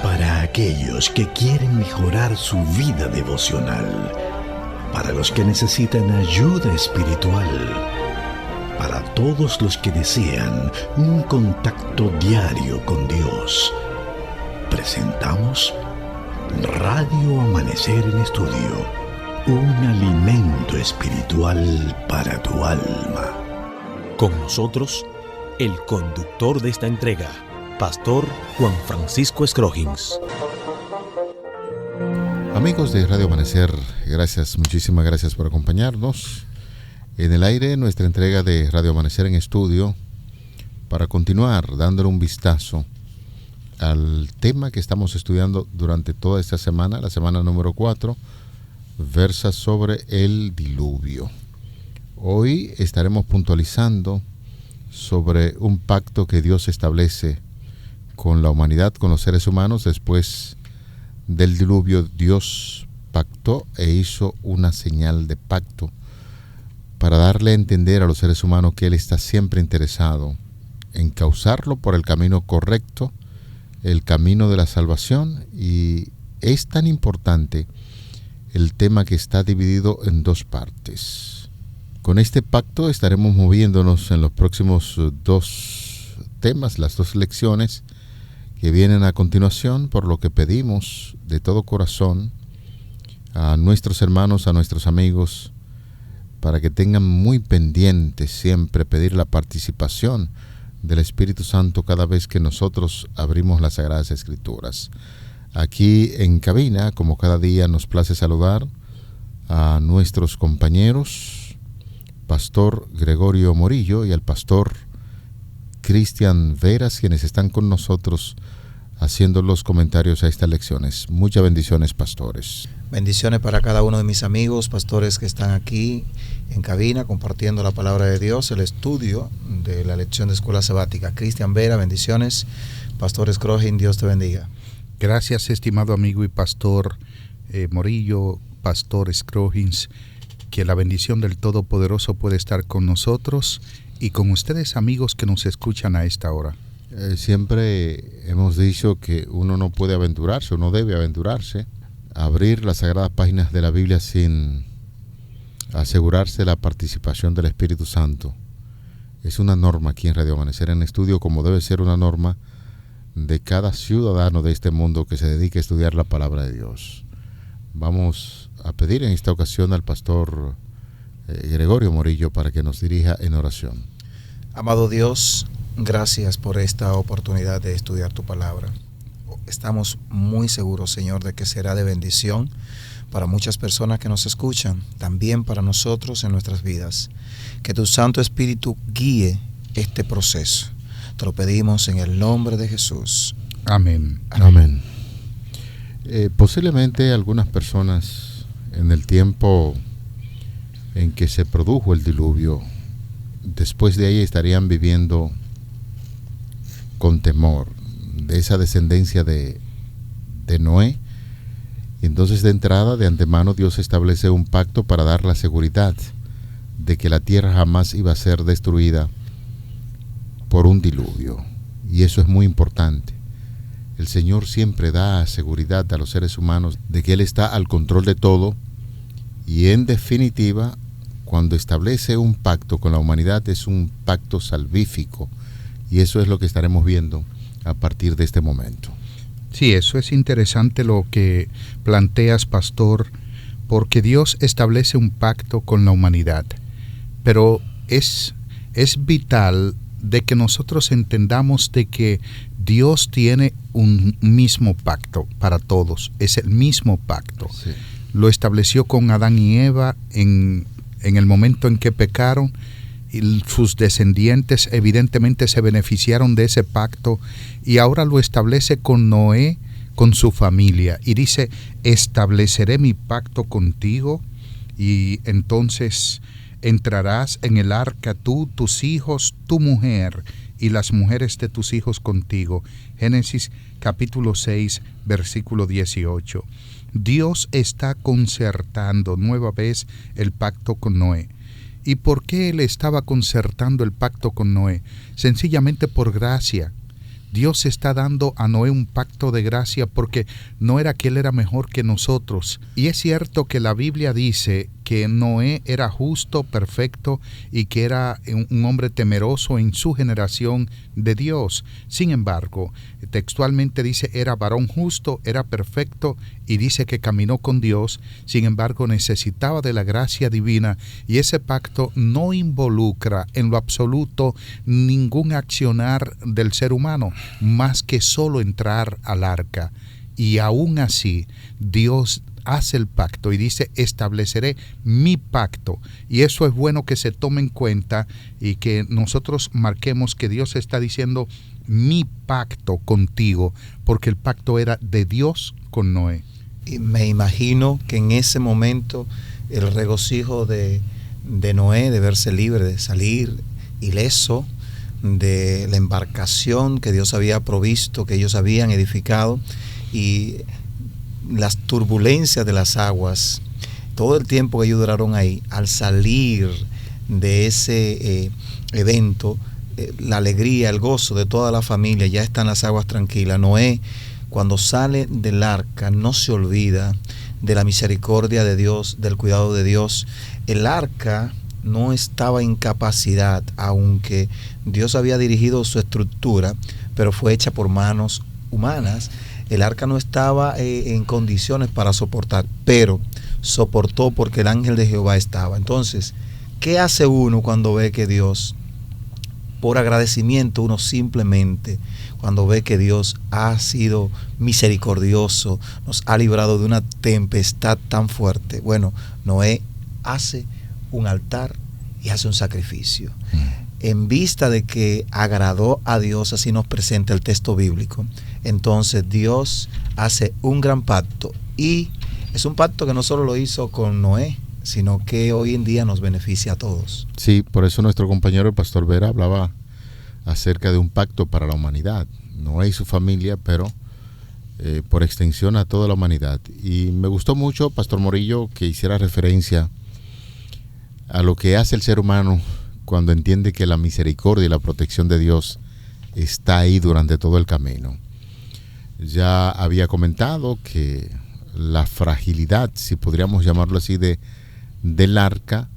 Para aquellos que quieren mejorar su vida devocional, para los que necesitan ayuda espiritual, para todos los que desean un contacto diario con Dios, presentamos Radio Amanecer en Estudio, un alimento espiritual para tu alma. Con nosotros, el conductor de esta entrega, Pastor Juan Francisco Scroggins. Amigos de Radio Amanecer, muchísimas gracias por acompañarnos. En el aire, nuestra entrega de Radio Amanecer en Estudio, para continuar dándole un vistazo al tema que estamos estudiando durante toda esta semana, la semana número 4, versa sobre el diluvio. Hoy estaremos puntualizando sobre un pacto que Dios establece con la humanidad, con los seres humanos. Después del diluvio, Dios pactó e hizo una señal de pacto para darle a entender a los seres humanos que Él está siempre interesado en causarlo por el camino correcto, el camino de la salvación. Y es tan importante el tema que está dividido en dos partes. Con este pacto estaremos moviéndonos en los próximos dos temas, las dos lecciones que vienen a continuación, por lo que pedimos de todo corazón a nuestros hermanos, a nuestros amigos, para que tengan muy pendiente siempre pedir la participación del Espíritu Santo cada vez que nosotros abrimos las Sagradas Escrituras. Aquí en cabina, como cada día, nos place saludar a nuestros compañeros, Pastor Gregorio Morillo y al Pastor Cristian Veras, quienes están con nosotros haciendo los comentarios a estas lecciones. Muchas bendiciones, pastores. Bendiciones para cada uno de mis amigos, pastores que están aquí en cabina compartiendo la palabra de Dios, el estudio de la lección de escuela sabática. Cristian Vera, bendiciones. Pastor Scroggins, Dios te bendiga. Gracias, estimado amigo y pastor Morillo, Pastor Scroggins. Que la bendición del Todopoderoso puede estar con nosotros y con ustedes, amigos que nos escuchan a esta hora. Siempre hemos dicho que uno no puede aventurarse, uno debe aventurarse a abrir las sagradas páginas de la Biblia sin asegurarse de la participación del Espíritu Santo. Es una norma aquí en Radio Amanecer en Estudio, como debe ser una norma de cada ciudadano de este mundo que se dedique a estudiar la palabra de Dios. Vamos a pedir en esta ocasión al pastor Gregorio Morillo para que nos dirija en oración. Amado Dios, gracias por esta oportunidad de estudiar tu palabra. Estamos muy seguros, Señor, de que será de bendición para muchas personas que nos escuchan, también para nosotros en nuestras vidas. Que tu Santo Espíritu guíe este proceso. Te lo pedimos en el nombre de Jesús. Amén. Amén. Posiblemente algunas personas en el tiempo en que se produjo el diluvio, después de ahí estarían viviendo con temor de esa descendencia de Noé. Y entonces, de entrada, de antemano, Dios establece un pacto para dar la seguridad de que la tierra jamás iba a ser destruida por un diluvio. Y eso es muy importante. El Señor siempre da seguridad a los seres humanos de que Él está al control de todo. Y en definitiva, cuando establece un pacto con la humanidad, es un pacto salvífico. Y eso es lo que estaremos viendo a partir de este momento. Sí, eso es interesante lo que planteas, pastor, porque Dios establece un pacto con la humanidad. Pero es vital de que nosotros entendamos de que Dios tiene un mismo pacto para todos. Es el mismo pacto. Sí. Lo estableció con Adán y Eva en el momento en que pecaron, y sus descendientes evidentemente se beneficiaron de ese pacto, y ahora lo establece con Noé, con su familia, y dice: estableceré mi pacto contigo, y entonces entrarás en el arca tú, tus hijos, tu mujer, y las mujeres de tus hijos contigo. Génesis capítulo 6, versículo 18. Dios está concertando nueva vez el pacto con Noé. ¿Y por qué Él estaba concertando el pacto con Noé? Sencillamente por gracia. Dios está dando a Noé un pacto de gracia porque no era que él era mejor que nosotros. Y es cierto que la Biblia dice que Noé era justo, perfecto y que era un hombre temeroso en su generación de Dios. Sin embargo, textualmente dice era varón justo, era perfecto y dice que caminó con Dios. Sin embargo, necesitaba de la gracia divina y ese pacto no involucra en lo absoluto ningún accionar del ser humano más que solo entrar al arca. Y aún así, Dios hace el pacto y dice, estableceré mi pacto. Y eso es bueno que se tome en cuenta y que nosotros marquemos que Dios está diciendo mi pacto contigo, porque el pacto era de Dios con Noé. Y me imagino que en ese momento el regocijo de Noé de verse libre, de salir ileso de la embarcación que Dios había provisto, que ellos habían edificado, y las turbulencias de las aguas, todo el tiempo que ellos duraron ahí, al salir de ese evento, la alegría, el gozo de toda la familia, ya están las aguas tranquilas. Noé, cuando sale del arca, no se olvida de la misericordia de Dios, del cuidado de Dios. El arca no estaba en capacidad, aunque Dios había dirigido su estructura, pero fue hecha por manos humanas. El arca no estaba en condiciones para soportar, pero soportó porque el ángel de Jehová estaba. Entonces, ¿qué hace uno cuando ve que Dios, por agradecimiento, uno simplemente, cuando ve que Dios ha sido misericordioso, nos ha librado de una tempestad tan fuerte? Bueno, Noé hace un altar y hace un sacrificio. En vista de que agradó a Dios, así nos presenta el texto bíblico, entonces Dios hace un gran pacto, y es un pacto que no solo lo hizo con Noé, sino que hoy en día nos beneficia a todos. Sí, por eso nuestro compañero el pastor Vera hablaba acerca de un pacto para la humanidad, Noé y su familia, pero por extensión a toda la humanidad. Y me gustó mucho, Pastor Morillo, que hiciera referencia a lo que hace el ser humano cuando entiende que la misericordia y la protección de Dios está ahí durante todo el camino. Ya había comentado que la fragilidad, si podríamos llamarlo así, del arca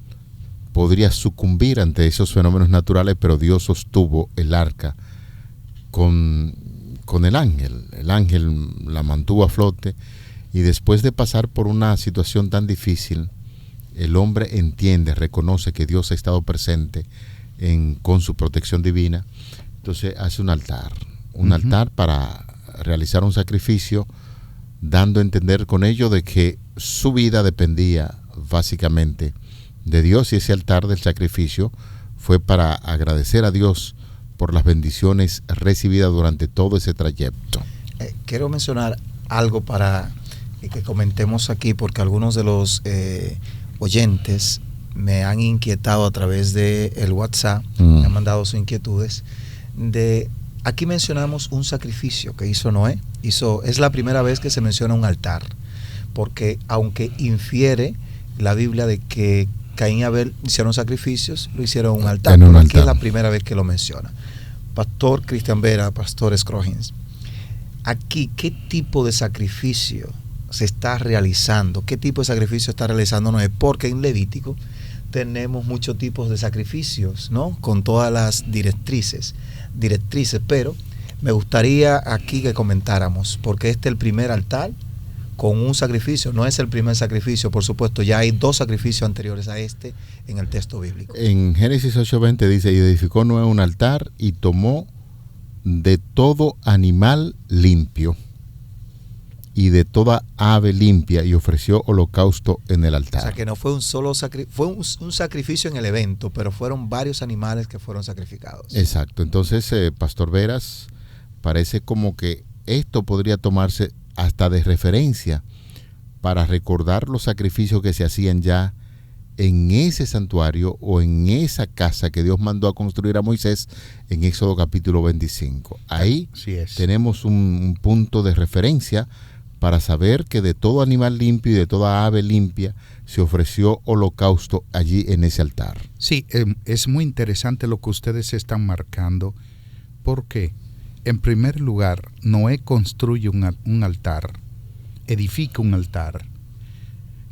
podría sucumbir ante esos fenómenos naturales, pero Dios sostuvo el arca con el ángel. El ángel la mantuvo a flote, y después de pasar por una situación tan difícil, el hombre entiende, reconoce que Dios ha estado presente con su protección divina. Entonces hace un altar para realizar un sacrificio, dando a entender con ello de que su vida dependía básicamente de Dios, y ese altar del sacrificio fue para agradecer a Dios por las bendiciones recibidas durante todo ese trayecto. Quiero mencionar algo para que comentemos aquí, porque algunos de los oyentes me han inquietado a través de el WhatsApp, me han mandado sus inquietudes. Aquí mencionamos un sacrificio que hizo Noé. Es la primera vez que se menciona un altar, porque aunque infiere la Biblia de que Caín y Abel hicieron sacrificios, lo hicieron en un altar, pero aquí es la primera vez que lo menciona. Pastor Cristian Vera, Pastor Scroggins, aquí, ¿qué tipo de sacrificio se está realizando? ¿Qué tipo de sacrificio está realizando Noé? Porque en Levítico tenemos muchos tipos de sacrificios, ¿no? Con todas las directrices, pero me gustaría aquí que comentáramos, porque este es el primer altar con un sacrificio. No es el primer sacrificio, por supuesto, ya hay 2 sacrificios anteriores a este en el texto bíblico. En Génesis 8:20 dice: y edificó Noé un altar y tomó de todo animal limpio y de toda ave limpia, y ofreció holocausto en el altar. O sea que no fue un solo fue un sacrificio en el evento, pero fueron varios animales que fueron sacrificados. Exacto. Entonces, Pastor Veras, parece como que esto podría tomarse hasta de referencia para recordar los sacrificios que se hacían ya en ese santuario o en esa casa que Dios mandó a construir a Moisés en Éxodo capítulo 25. Ahí tenemos un punto de referencia para saber que de todo animal limpio y de toda ave limpia se ofreció holocausto allí en ese altar. Sí, es muy interesante lo que ustedes están marcando, porque En primer lugar, Noé construye un altar, edifica un altar.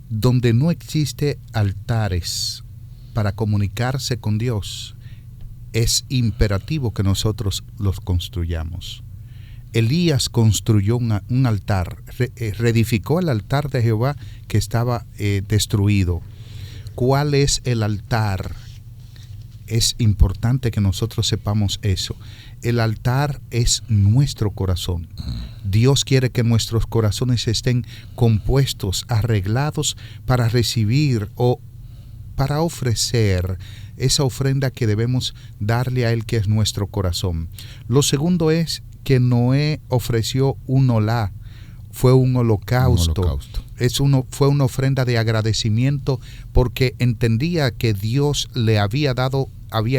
Donde no existe altares para comunicarse con Dios, es imperativo que nosotros los construyamos. Elías construyó un altar, reedificó el altar de Jehová que estaba destruido. ¿Cuál es el altar? Es importante que nosotros sepamos eso. El altar es nuestro corazón. Dios quiere que nuestros corazones estén compuestos, arreglados para recibir o para ofrecer esa ofrenda que debemos darle a Él, que es nuestro corazón. Lo segundo es que Noé ofreció un olá, fue un holocausto. Fue una ofrenda de agradecimiento porque entendía que Dios le había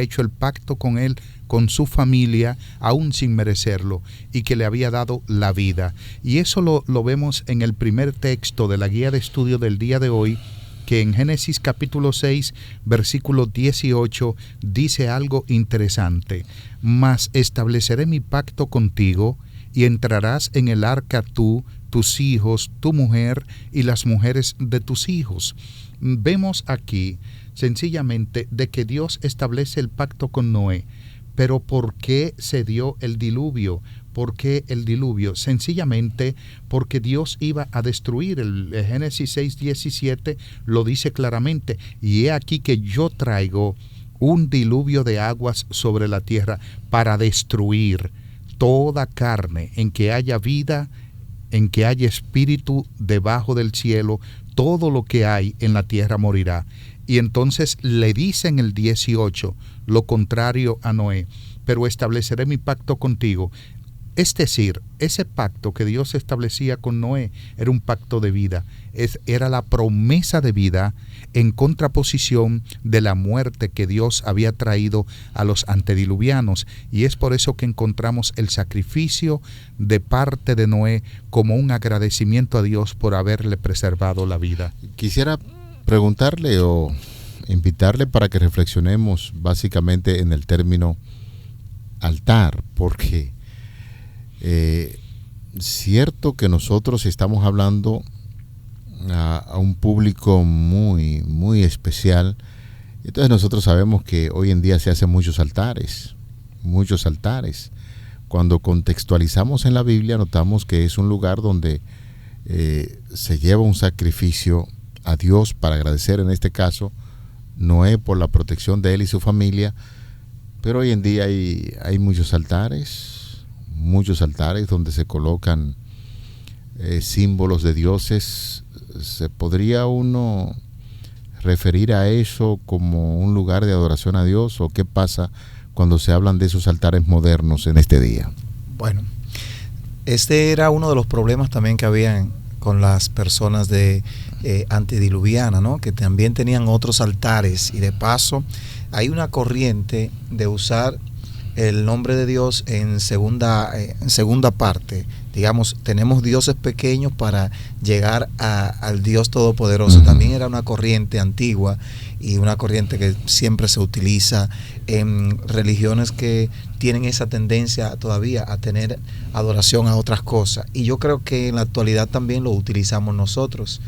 hecho el pacto con él, con su familia, aún sin merecerlo, y que le había dado la vida. Y eso lo vemos en el primer texto de la guía de estudio del día de hoy, que en Génesis capítulo 6, versículo 18, dice algo interesante. Mas estableceré mi pacto contigo, y entrarás en el arca tú, tus hijos, tu mujer y las mujeres de tus hijos. Vemos aquí sencillamente de que Dios establece el pacto con Noé. Pero ¿por qué se dio el diluvio? ¿Por qué el diluvio? Sencillamente porque Dios iba a destruir. El Génesis 6:17 lo dice claramente. Y he aquí que yo traigo un diluvio de aguas sobre la tierra para destruir toda carne, en que haya vida, en que haya espíritu debajo del cielo, todo lo que hay en la tierra morirá. Y entonces le dice en el 18 lo contrario a Noé, pero estableceré mi pacto contigo. Es decir, ese pacto que Dios establecía con Noé era un pacto de vida, era la promesa de vida en contraposición de la muerte que Dios había traído a los antediluvianos. Y es por eso que encontramos el sacrificio de parte de Noé como un agradecimiento a Dios por haberle preservado la vida. Quisiera preguntarle o invitarle para que reflexionemos básicamente en el término altar, porque cierto que nosotros estamos hablando a un público muy, muy especial. Entonces nosotros sabemos que hoy en día se hacen muchos altares. Cuando contextualizamos en la Biblia notamos que es un lugar donde se lleva un sacrificio a Dios para agradecer, en este caso Noé, por la protección de él y su familia. Pero hoy en día hay muchos altares donde se colocan símbolos de dioses. ¿Se podría uno referir a eso como un lugar de adoración a Dios? ¿O qué pasa cuando se hablan de esos altares modernos en este día? Bueno, este era uno de los problemas también que habían con las personas de antediluviana, ¿no? Que también tenían otros altares, y de paso hay una corriente de usar el nombre de Dios en segunda parte. Digamos, tenemos dioses pequeños para llegar al Dios Todopoderoso. Uh-huh. También era una corriente antigua y una corriente que siempre se utiliza en religiones que tienen esa tendencia todavía a tener adoración a otras cosas. Y yo creo que en la actualidad también lo utilizamos nosotros.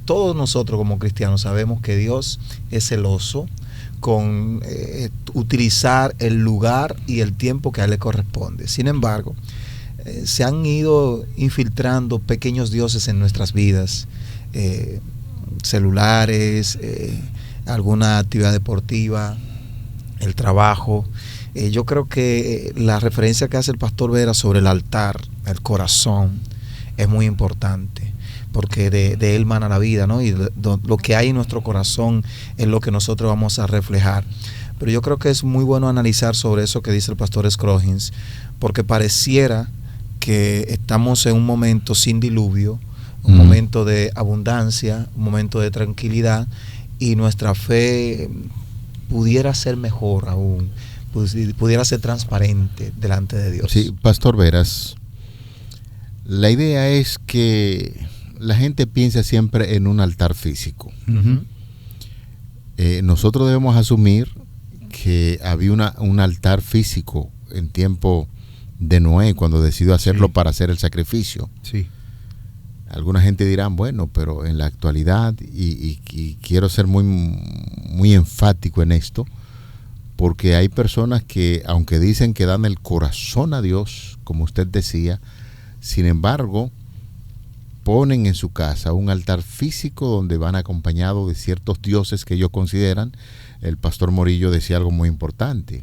Todos nosotros como cristianos sabemos que Dios es celoso con utilizar el lugar y el tiempo que a él le corresponde. Sin embargo, se han ido infiltrando pequeños dioses en nuestras vidas, celulares, alguna actividad deportiva, el trabajo. Yo creo que la referencia que hace el pastor Vera sobre el altar, el corazón, es muy importante, porque de él mana la vida, ¿no? Y lo que hay en nuestro corazón es lo que nosotros vamos a reflejar. Pero yo creo que es muy bueno analizar sobre eso que dice el pastor Scroggins, porque pareciera que estamos en un momento sin diluvio, un momento de abundancia, un momento de tranquilidad, y nuestra fe pudiera ser mejor aún, pudiera ser transparente delante de Dios. Sí, pastor Veras, la idea es que la gente piensa siempre en un altar físico. Uh-huh. Nosotros debemos asumir que había un altar físico en tiempo de Noé, cuando decidió hacerlo Sí. para hacer el sacrificio. Sí. Alguna gente dirán, bueno, pero en la actualidad, y quiero ser muy enfático en esto, porque hay personas que, aunque dicen que dan el corazón a Dios, como usted decía, sin embargo, ponen en su casa un altar físico donde van acompañados de ciertos dioses que ellos consideran. El pastor Morillo decía algo muy importante: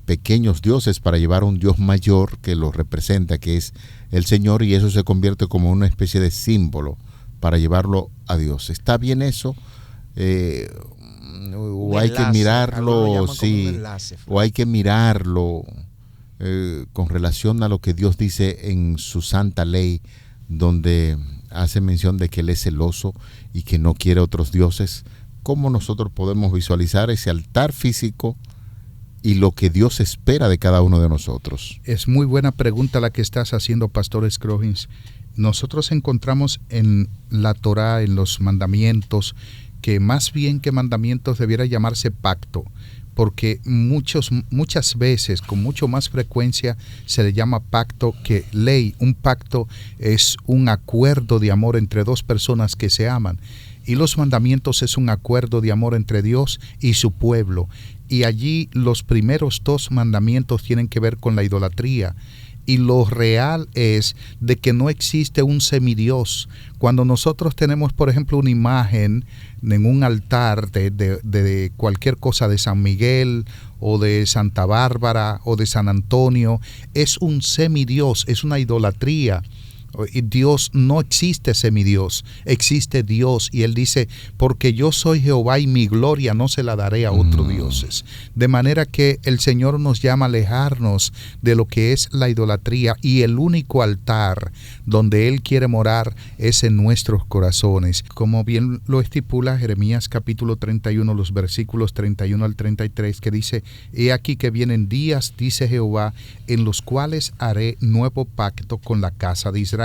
pequeños dioses para llevar a un Dios mayor que los representa, que es el Señor, y eso se convierte como una especie de símbolo para llevarlo a Dios. ¿Está bien eso? O hay que mirarlo, sí, o hay que mirarlo con relación a lo que Dios dice en su santa ley, donde hace mención de que Él es celoso y que no quiere otros dioses. ¿Cómo nosotros podemos visualizar ese altar físico y lo que Dios espera de cada uno de nosotros? Es muy buena pregunta la que estás haciendo, Pastor Scroggins. Nosotros encontramos en la Torá, en los mandamientos, que más bien que mandamientos debiera llamarse pacto, porque muchas veces, con mucho más frecuencia, se le llama pacto que ley. Un pacto es un acuerdo de amor entre dos personas que se aman, y los mandamientos es un acuerdo de amor entre Dios y su pueblo. Y allí los primeros 2 mandamientos tienen que ver con la idolatría. Y lo real es de que no existe un semidios. Cuando nosotros tenemos, por ejemplo, una imagen en un altar de cualquier cosa, de San Miguel o de Santa Bárbara o de San Antonio, es un semidios, es una idolatría. Dios, no existe semidios, existe Dios, y Él dice: porque yo soy Jehová y mi gloria no se la daré a otros dioses. De manera que el Señor nos llama a alejarnos de lo que es la idolatría, y el único altar donde Él quiere morar es en nuestros corazones, como bien lo estipula Jeremías capítulo 31, los versículos 31 al 33, que dice: he aquí que vienen días, dice Jehová, en los cuales haré nuevo pacto con la casa de Israel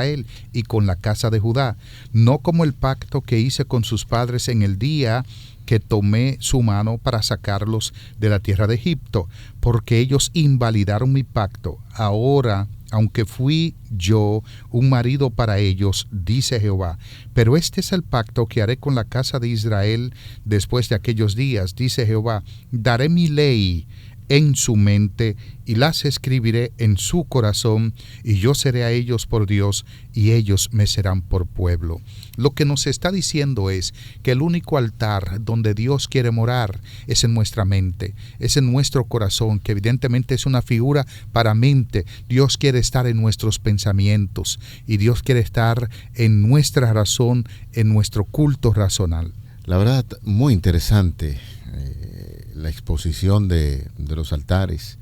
y con la casa de Judá, no como el pacto que hice con sus padres en el día que tomé su mano para sacarlos de la tierra de Egipto, porque ellos invalidaron mi pacto. Ahora, aunque fui yo un marido para ellos, dice Jehová, pero este es el pacto que haré con la casa de Israel después de aquellos días, dice Jehová: daré mi ley en su mente y las escribiré en su corazón, y yo seré a ellos por Dios y ellos me serán por pueblo. Lo que nos está diciendo es que el único altar donde Dios quiere morar es en nuestra mente, es en nuestro corazón, que evidentemente es una figura para mente. Dios quiere estar en nuestros pensamientos y Dios quiere estar en nuestra razón, en nuestro culto razonal. La verdad, muy interesante la exposición de los altares,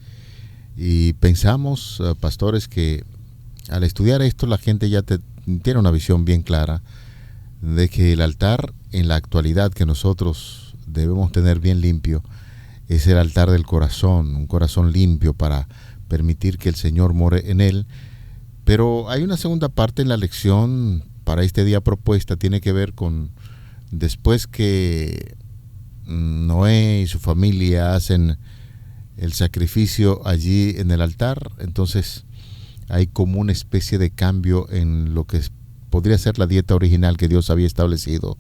y pensamos, pastores, que al estudiar esto la gente ya tiene una visión bien clara de que el altar en la actualidad que nosotros debemos tener bien limpio es el altar del corazón, un corazón limpio para permitir que el Señor more en él. Pero hay una segunda parte en la lección para este día propuesta, tiene que ver con después que Noé y su familia hacen el sacrificio allí en el altar, entonces hay como una especie de cambio en lo que podría ser la dieta original que Dios había establecido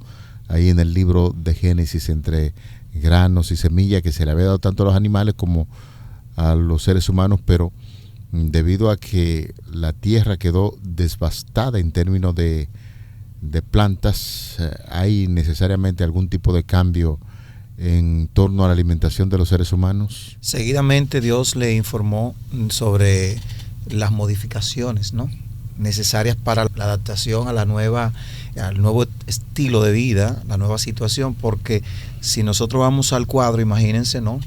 ahí en el libro de Génesis, entre granos y semilla que se le había dado tanto a los animales como a los seres humanos, pero debido a que la tierra quedó devastada en términos de plantas, hay necesariamente algún tipo de cambio en torno a la alimentación de los seres humanos. Seguidamente Dios le informó sobre las modificaciones, ¿no?, necesarias para la adaptación al nuevo estilo de vida, la nueva situación, porque si nosotros vamos al cuadro, imagínense, ¿no?,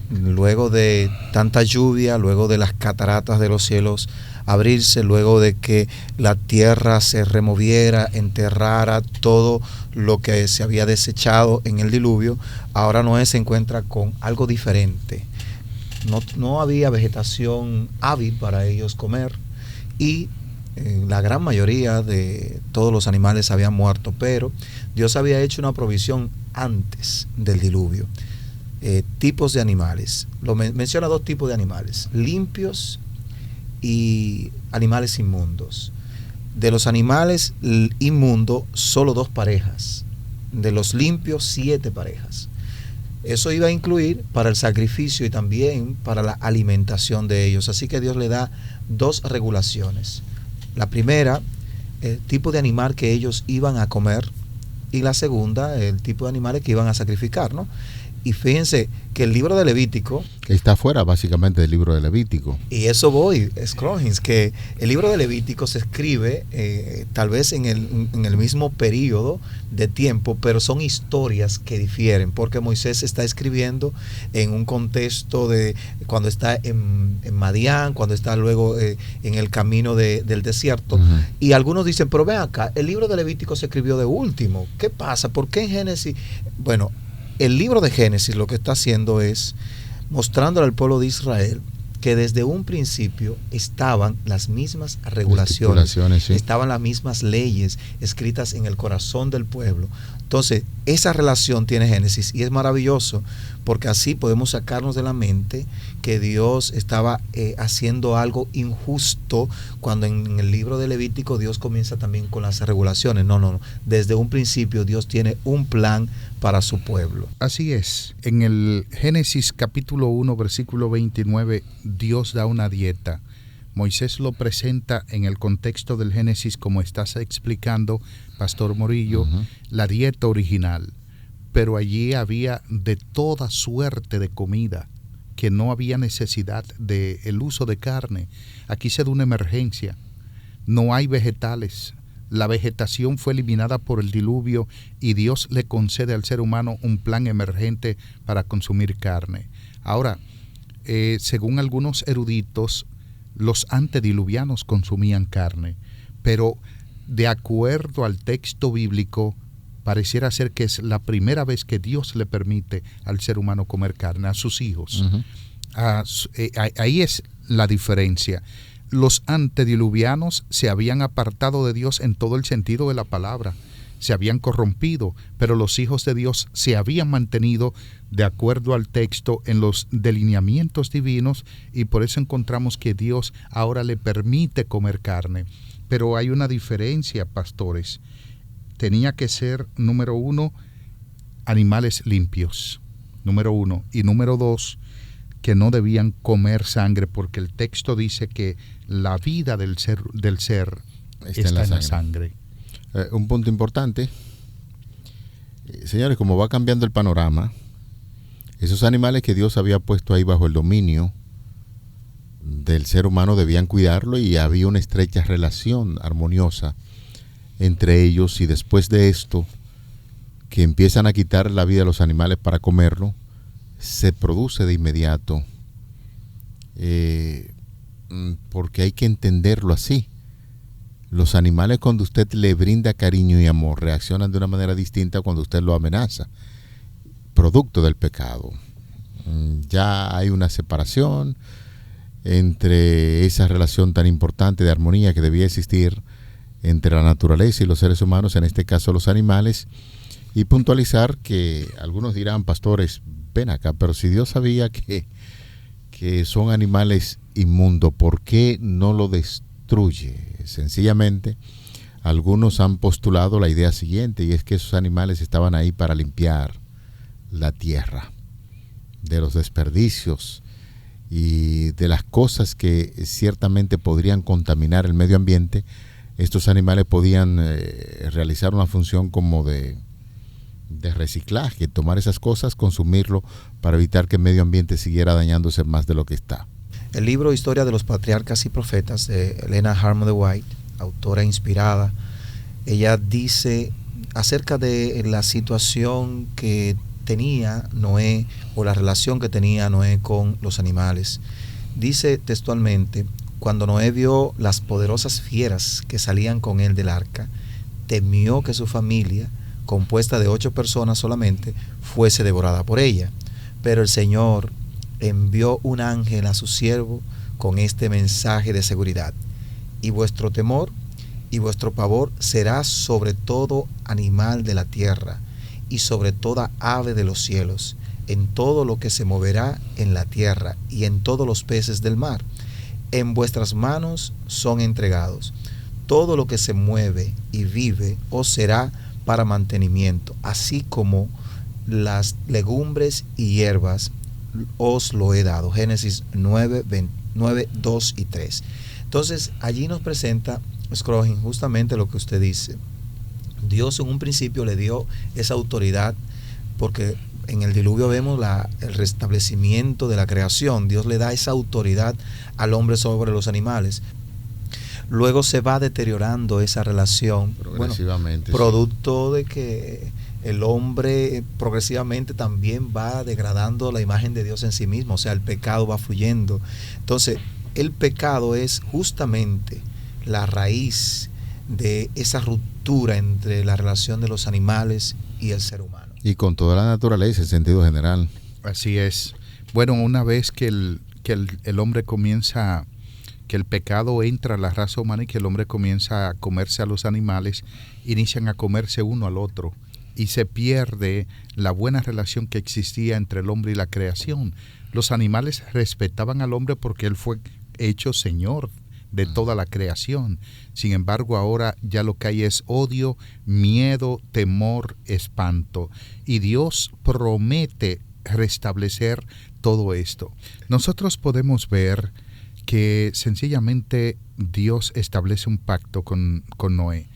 luego de tanta lluvia, luego de las cataratas de los cielos abrirse, luego de que la tierra se removiera, enterrara todo lo que se había desechado en el diluvio, ahora Noé se encuentra con algo diferente. No había vegetación hábil para ellos comer, y la gran mayoría de todos los animales habían muerto, pero Dios había hecho una provisión antes del diluvio. tipos de animales. Menciona 2 tipos de animales, limpios y animales inmundos. De los animales inmundos, solo 2 parejas. De los limpios, 7 parejas. Eso iba a incluir para el sacrificio y también para la alimentación de ellos. Así que Dios le da 2 regulaciones. La primera, el tipo de animal que ellos iban a comer, y la segunda, el tipo de animales que iban a sacrificar, ¿no? Y fíjense que el libro de Levítico está fuera básicamente del libro de Levítico. Y eso voy, Scroggins, que el libro de Levítico se escribe tal vez en el mismo periodo de tiempo, pero son historias que difieren, porque Moisés está escribiendo en un contexto de cuando está en Madián, cuando está luego en el camino del desierto. Uh-huh. Y algunos dicen, pero ven acá, el libro de Levítico se escribió de último. ¿Qué pasa? ¿Por qué en Génesis? Bueno, el libro de Génesis lo que está haciendo es mostrándole al pueblo de Israel que desde un principio estaban las mismas regulaciones, sí. Estaban las mismas leyes escritas en el corazón del pueblo. Entonces, esa relación tiene Génesis y es maravilloso porque así podemos sacarnos de la mente que Dios estaba haciendo algo injusto cuando en el libro de Levítico Dios comienza también con las regulaciones. No. Desde un principio Dios tiene un plan para su pueblo. Así es. En el Génesis capítulo 1, versículo 29, Dios da una dieta. Moisés lo presenta en el contexto del Génesis como estás explicando, Pastor Morillo, uh-huh. La dieta original. Pero allí había de toda suerte de comida, que no había necesidad del uso de carne. Aquí se da una emergencia. No hay vegetales. La vegetación fue eliminada por el diluvio y Dios le concede al ser humano un plan emergente para consumir carne. Ahora, según algunos eruditos, los antediluvianos consumían carne, pero de acuerdo al texto bíblico, pareciera ser que es la primera vez que Dios le permite al ser humano comer carne, a sus hijos. Uh-huh. Ahí es la diferencia. Los antediluvianos se habían apartado de Dios en todo el sentido de la palabra, se habían corrompido, pero los hijos de Dios se habían mantenido de acuerdo al texto en los delineamientos divinos y por eso encontramos que Dios ahora le permite comer carne. Pero hay una diferencia, pastores. Tenía que ser, número 1, animales limpios, número 1. Y número 2, que no debían comer sangre, porque el texto dice que la vida del ser está en la sangre. Un punto importante, señores, como va cambiando el panorama, esos animales que Dios había puesto ahí bajo el dominio del ser humano debían cuidarlo y había una estrecha relación armoniosa entre ellos, y después de esto, que empiezan a quitar la vida a los animales para comerlo, se produce de inmediato, porque hay que entenderlo así. Los animales, cuando usted le brinda cariño y amor, reaccionan de una manera distinta cuando usted lo amenaza, producto del pecado. Ya hay una separación entre esa relación tan importante de armonía que debía existir entre la naturaleza y los seres humanos, en este caso los animales, y puntualizar que algunos dirán, pastores, ven acá, pero si Dios sabía que son animales inmundos, ¿por qué no lo destruye? Sencillamente, algunos han postulado la idea siguiente, y es que esos animales estaban ahí para limpiar la tierra de los desperdicios y de las cosas que ciertamente podrían contaminar el medio ambiente. Estos animales podían realizar una función como de reciclaje, tomar esas cosas, consumirlo para evitar que el medio ambiente siguiera dañándose más de lo que está. El libro Historia de los Patriarcas y Profetas de Elena Harmon de White, autora inspirada, ella dice acerca de la situación que tenía Noé, o la relación que tenía Noé con los animales. Dice textualmente: cuando Noé vio las poderosas fieras que salían con él del arca, temió que su familia, compuesta de 8 personas solamente, fuese devorada por ella. Pero el Señor envió un ángel a su siervo con este mensaje de seguridad: y vuestro temor y vuestro pavor será sobre todo animal de la tierra y sobre toda ave de los cielos. en todo lo que se moverá en la tierra y en todos los peces del mar. En vuestras manos son entregados. Todo lo que se mueve y vive os será para mantenimiento, así como las legumbres y hierbas os lo he dado. Génesis 9, 2 y 3. Entonces allí nos presenta Scrogin justamente lo que usted dice. Dios en un principio le dio esa autoridad, porque en el diluvio vemos el restablecimiento de la creación. Dios le da esa autoridad al hombre sobre los animales. Luego se va deteriorando esa relación, progresivamente, producto de que el hombre progresivamente también va degradando la imagen de Dios en sí mismo, o sea, el pecado va fluyendo. Entonces, el pecado es justamente la raíz de esa ruptura entre la relación de los animales y el ser humano. Y con toda la naturaleza en sentido general. Así es. Bueno, una vez que el hombre comienza, que el pecado entra a la raza humana y que el hombre comienza a comerse a los animales, inician a comerse uno al otro y se pierde la buena relación que existía entre el hombre y la creación. Los animales respetaban al hombre porque él fue hecho Señor de toda la creación. Sin embargo, ahora ya lo que hay es odio, miedo, temor, espanto. Y Dios promete restablecer todo esto. Nosotros podemos ver que sencillamente Dios establece un pacto con Noé,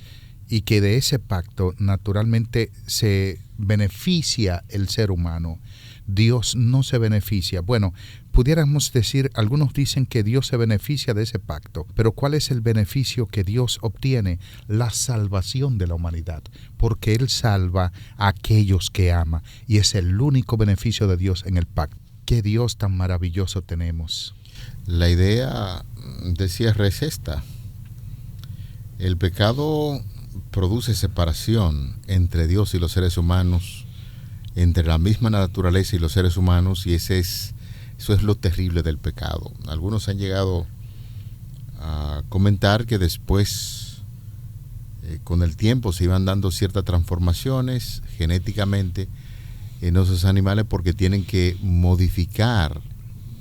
y que de ese pacto naturalmente se beneficia el ser humano. Dios no se beneficia. Bueno, pudiéramos decir, algunos dicen que Dios se beneficia de ese pacto, pero ¿cuál es el beneficio que Dios obtiene? La salvación de la humanidad, porque Él salva a aquellos que ama, y es el único beneficio de Dios en el pacto. ¿Qué Dios tan maravilloso tenemos? La idea de cierre es esta. El pecado produce separación entre Dios y los seres humanos, entre la misma naturaleza y los seres humanos, y eso es lo terrible del pecado. Algunos han llegado a comentar que después, con el tiempo, se iban dando ciertas transformaciones genéticamente en esos animales porque tienen que modificar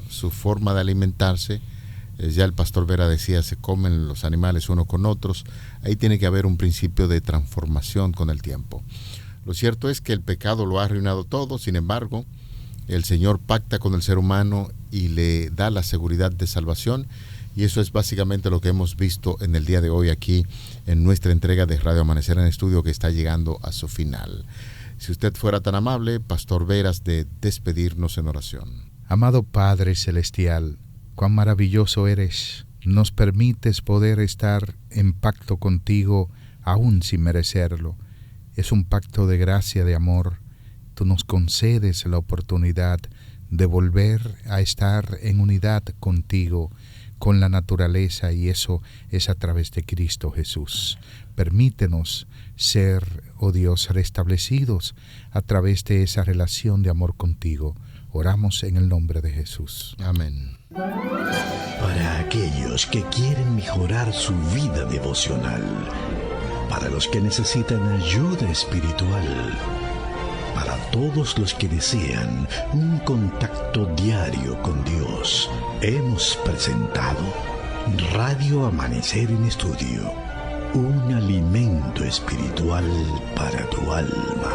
su forma de alimentarse. Ya el pastor Vera decía, se comen los animales unos con otros. Ahí tiene que haber un principio de transformación con el tiempo. Lo cierto es que el pecado lo ha arruinado todo. Sin embargo, el Señor pacta con el ser humano y le da la seguridad de salvación, y eso es básicamente lo que hemos visto en el día de hoy aquí en nuestra entrega de Radio Amanecer en Estudio, que está llegando a su final. Si usted fuera tan amable, Pastor Veras, de despedirnos en oración. Amado Padre Celestial, cuán maravilloso eres. Nos permites poder estar en pacto contigo aún sin merecerlo. Es un pacto de gracia, de amor. Tú nos concedes la oportunidad de volver a estar en unidad contigo, con la naturaleza, y eso es a través de Cristo Jesús. Permítenos ser, oh Dios, restablecidos a través de esa relación de amor contigo. Oramos en el nombre de Jesús. Amén. Para aquellos que quieren mejorar su vida devocional, para los que necesitan ayuda espiritual, para todos los que desean un contacto diario con Dios, hemos presentado Radio Amanecer en Estudio, un alimento espiritual para tu alma.